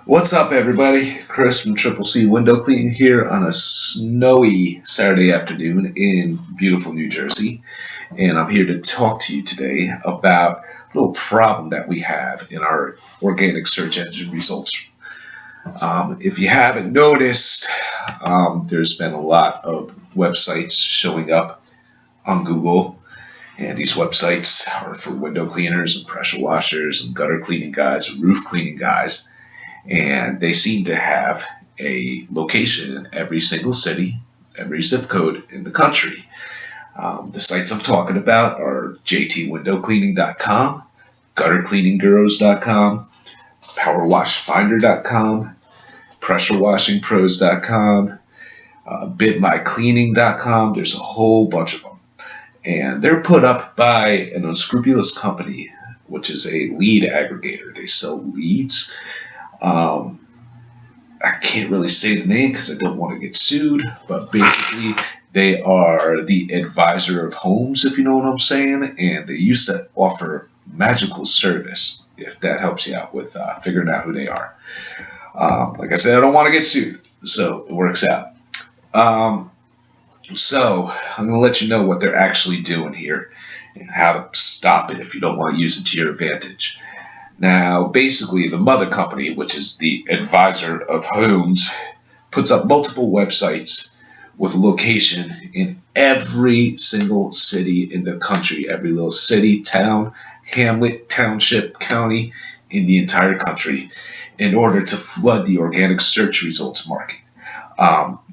What's up, everybody? Chris from Triple C Window Cleaning here on a snowy Saturday afternoon in beautiful New Jersey. And I'm here to talk to you today about a little problem that we have in our organic search engine results. If you haven't noticed, there's been a lot of websites showing up on Google. And these websites are for window cleaners and pressure washers and gutter cleaning guys and roof cleaning guys. And they seem to have a location in every single city, every zip code in the country. The sites I'm talking about are JTWIndowcleaning.com, Guttercleaninggurus.com, PowerWashFinder.com, PressureWashingPros.com, BidMyCleaning.com. There's a whole bunch of them. And they're put up by an unscrupulous company, which is a lead aggregator. They sell leads. I can't really say the name because I don't want to get sued, but basically they are the advisor of homes, if you know what I'm saying, and they used to offer magical service, if that helps you out with figuring out who they are. Like I said, I don't want to get sued, so it works out. So I'm going to let you know what they're actually doing here and how to stop it if you don't want to use it to your advantage. Now, basically, the mother company, which is the advisor of homes, puts up multiple websites with a location in every single city in the country, every little city, town, hamlet, township, county in the entire country in order to flood the organic search results market.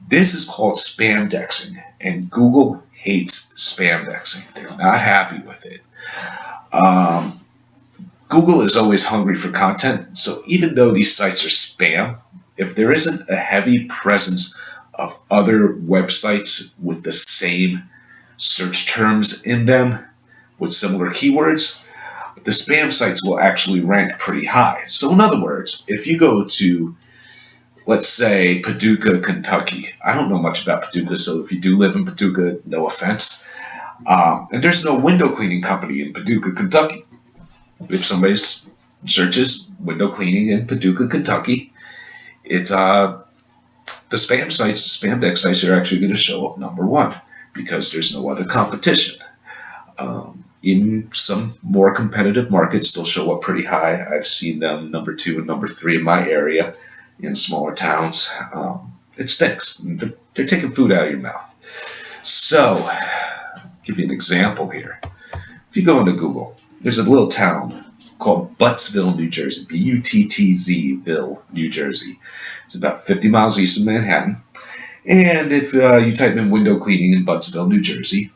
This is called spamdexing, and Google hates spamdexing. They're not happy with it. Google is always hungry for content, so even though these sites are spam, if there isn't a heavy presence of other websites with the same search terms in them with similar keywords, the spam sites will actually rank pretty high. So in other words, if you go to, let's say, Paducah, Kentucky, I don't know much about Paducah, so if you do live in Paducah, no offense, and there's no window cleaning company in Paducah, Kentucky. If somebody searches window cleaning in Paducah, Kentucky, it's the spam sites, the spamdex sites are actually going to show up number one because there's no other competition. In some more competitive markets, they'll show up pretty high. I've seen them number 2 and number 3 in my area in smaller towns. It stinks. They're taking food out of your mouth. So, I'll give you an example here. If you go into Google, there's a little town called Buttsville, New Jersey, Buttzville, New Jersey. It's about 50 miles east of Manhattan. And if you type in window cleaning in Buttsville, New Jersey,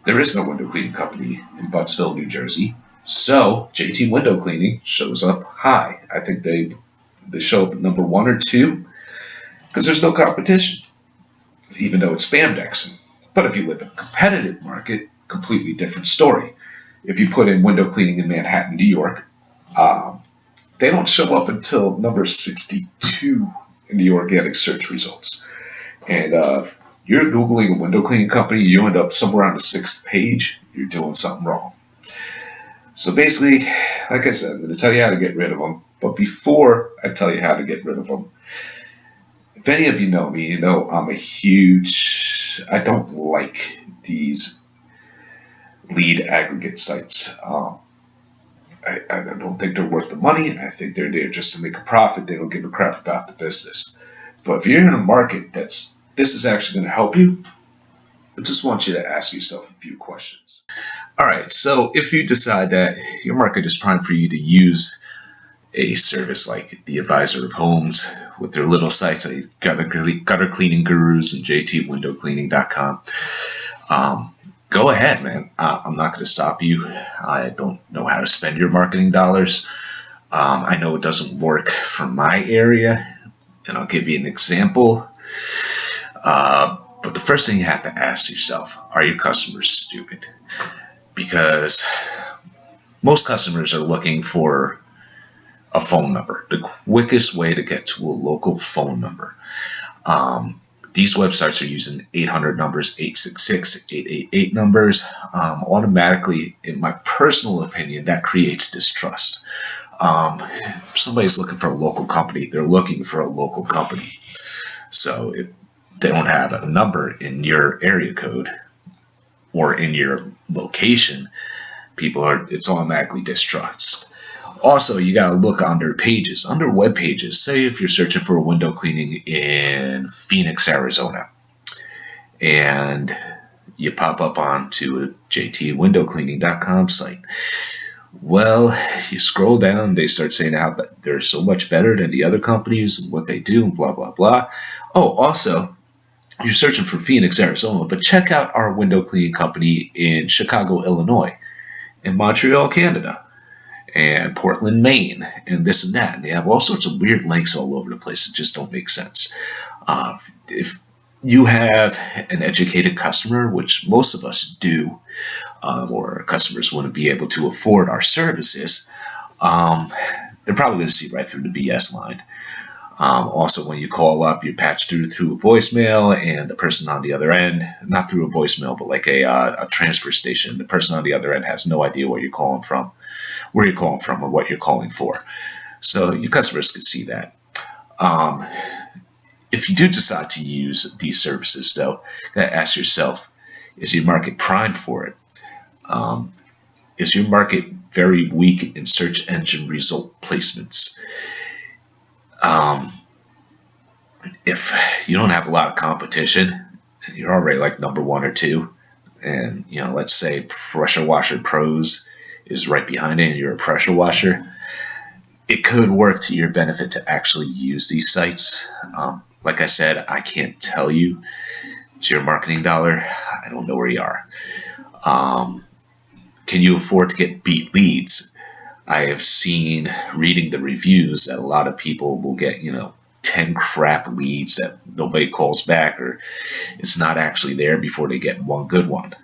there is no window cleaning company in Buttsville, New Jersey. So JT Window Cleaning shows up high. I think they show up at number 1 or 2 because there's no competition, even though it's spamdexing. But if you live in a competitive market, completely different story. If you put in window cleaning in Manhattan, New York, they don't show up until number 62 in the organic search results. And if you're Googling a window cleaning company, you end up somewhere on the 6th page, you're doing something wrong. So basically, like I said, I'm going to tell you how to get rid of them. But before I tell you how to get rid of them, if any of you know me, you know I don't like these lead aggregate sites. I don't think they're worth the money. I think they're there just to make a profit. They don't give a crap about the business. But if you're in a market this is actually going to help you, I just want you to ask yourself a few questions. All right, so if you decide that your market is prime for you to use a service like the Advisor of Homes with their little sites like Guttercleaninggurus and JTWindowcleaning.com, go ahead, man. I'm not going to stop you. I don't know how to spend your marketing dollars. I know it doesn't work for my area, and I'll give you an example. But the first thing you have to ask yourself, are your customers stupid? Because most customers are looking for a phone number, the quickest way to get to a local phone number. These websites are using 800 numbers, 866, 888 numbers. Automatically, in my personal opinion, that creates distrust. Somebody's looking for a local company. They're looking for a local company. So if they don't have a number in your area code or in your location, it's automatically distrust. Also, you got to look under pages, under web pages. Say if you're searching for a window cleaning in Phoenix, Arizona, and you pop up onto a JTWIndowcleaning.com site. Well, you scroll down, they start saying how they're so much better than the other companies and what they do and blah, blah, blah. Oh, also, you're searching for Phoenix, Arizona, but check out our window cleaning company in Chicago, Illinois, and Montreal, Canada, and Portland, Maine, and this and that. And they have all sorts of weird links all over the place that just don't make sense. If you have an educated customer, which most of us do, or customers wouldn't be able to afford our services, they're probably going to see right through the BS line. Also, when you call up, you're patched through a voicemail, and the person on the other end, not through a voicemail, but like a transfer station, the person on the other end has no idea where you're calling from, or what you're calling for. So your customers can see that. If you do decide to use these services, though, you got to ask yourself, is your market primed for it? Is your market very weak in search engine result placements? If you don't have a lot of competition, you're already like number 1 or 2, and let's say Pressure Washer Pros is right behind it and you're a pressure washer, it could work to your benefit to actually use these sites. Like I said, I can't tell you it's your marketing dollar. I don't know where you are. Can you afford to get beat leads? I have seen, reading the reviews, that a lot of people will get 10 crap leads that nobody calls back, or it's not actually there before they get one good one.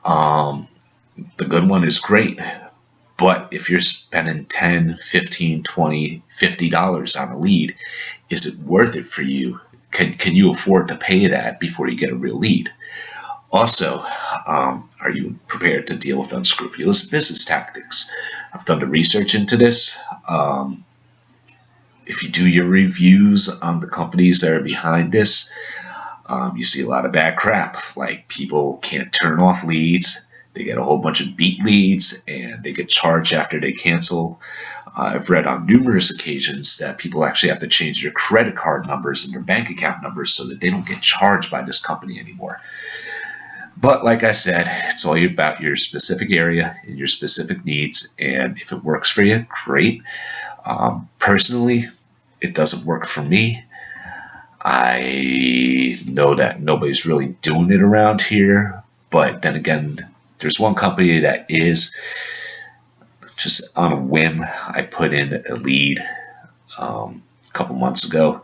The good one is great, but if you're spending $10, $15, $20, $50 on a lead, is it worth it for you? Can you afford to pay that before you get a real lead? Also, are you prepared to deal with unscrupulous business tactics? I've done the research into this. If you do your reviews on the companies that are behind this, you see a lot of bad crap. Like, people can't turn off leads. They get a whole bunch of beat leads, and they get charged after they cancel. I've read on numerous occasions that people actually have to change their credit card numbers and their bank account numbers so that they don't get charged by this company anymore. But like I said, it's all about your specific area and your specific needs, and if it works for you, great. Personally, it doesn't work for me. I know that nobody's really doing it around here, but then again, there's one company that is. Just on a whim, I put in a lead a couple months ago,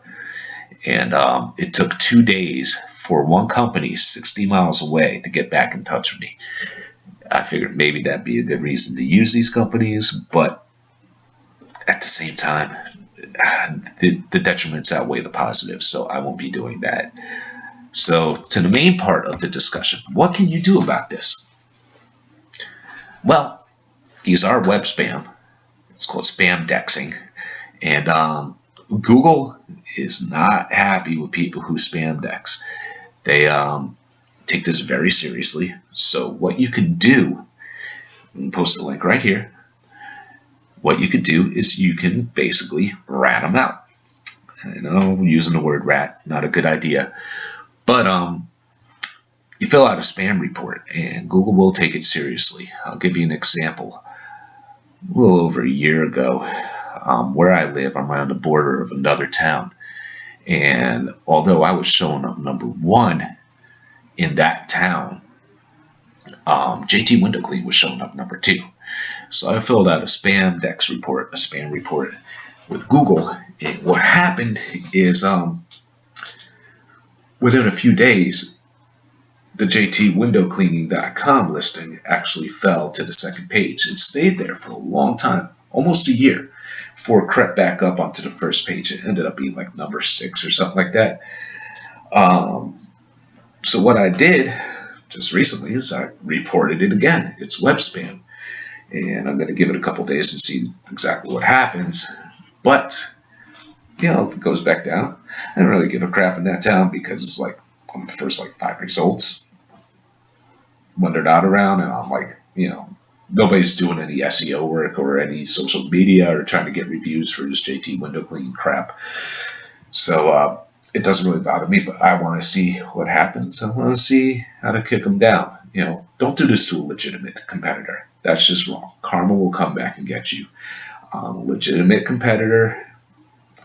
and it took 2 days for one company 60 miles away to get back in touch with me. I figured maybe that'd be a good reason to use these companies, but at the same time, the detriments outweigh the positives, so I won't be doing that. So to the main part of the discussion, what can you do about this? Well, these are web spam. It's called spam dexing. And Google is not happy with people who spam dex. They take this very seriously. So what you can do, I'll post a link right here. What you could do is you can basically rat them out. I know using the word rat, not a good idea. But you fill out a spam report, and Google will take it seriously. I'll give you an example. A little over a year ago, where I live, I'm on the border of another town. And although I was showing up number 1 in that town, JTWIndowcleaning was showing up number 2. So I filled out a spam report with Google. And what happened is within a few days, the JTWindowcleaning.com listing actually fell to the second page. It stayed there for a long time, almost a year, before it crept back up onto the first page. It ended up being like number 6 or something like that. So what I did just recently is I reported it again. It's web spam. and I'm going to give it a couple days and see exactly what happens. But if it goes back down, I don't really give a crap in that town, because it's like on the first like 5 results when they're not around, and I'm like, nobody's doing any SEO work or any social media or trying to get reviews for this JT window cleaning crap. So it doesn't really bother me, but I want to see what happens. I want to see how to kick them down. Don't do this to a legitimate competitor. That's just wrong. Karma will come back and get you. Legitimate competitor,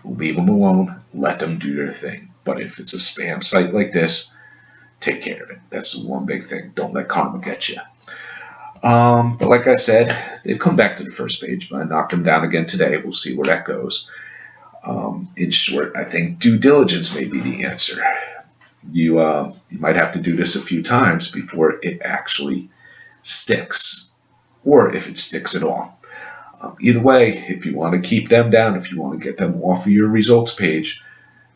leave them alone. Let them do their thing. But if it's a spam site like this, take care of it. That's the one big thing. Don't let karma get you. But like I said, they've come back to the first page, but I knocked them down again today. We'll see where that goes. In short, I think due diligence may be the answer. You might have to do this a few times before it actually sticks, or if it sticks at all. Either way, if you want to keep them down, if you want to get them off of your results page,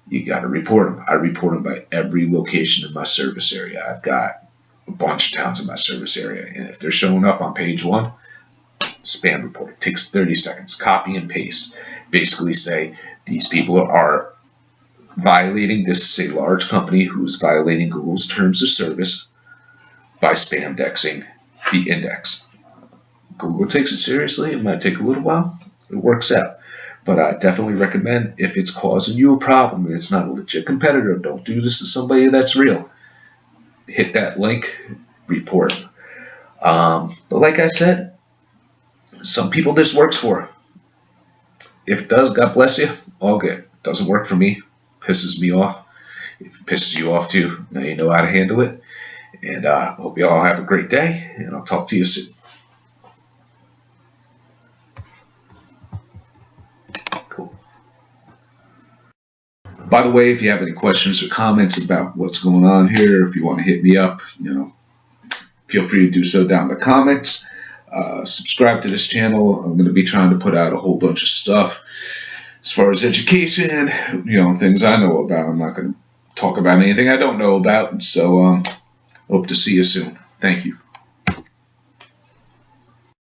you got to report them. I report them by every location in my service area. I've got a bunch of towns in my service area, and if they're showing up on page 1, spam report. It takes 30 seconds. Copy and paste. Basically say these people are violating, this is a large company who's violating Google's terms of service by spam indexing the index. Google takes it seriously. It might take a little while. It works out. But I definitely recommend, if it's causing you a problem and it's not a legit competitor, don't do this to somebody that's real. Hit that link, report them. But like I said, some people this works for. If it does, God bless you, all good. Doesn't work for me, pisses me off. If it pisses you off too, now you know how to handle it. And I hope you all have a great day, and I'll talk to you soon. Cool. By the way, if you have any questions or comments about what's going on here, if you want to hit me up, feel free to do so down in the comments. Subscribe to this channel. I'm going to be trying to put out a whole bunch of stuff as far as education, things I know about. I'm not going to talk about anything I don't know about. So hope to see you soon. Thank you.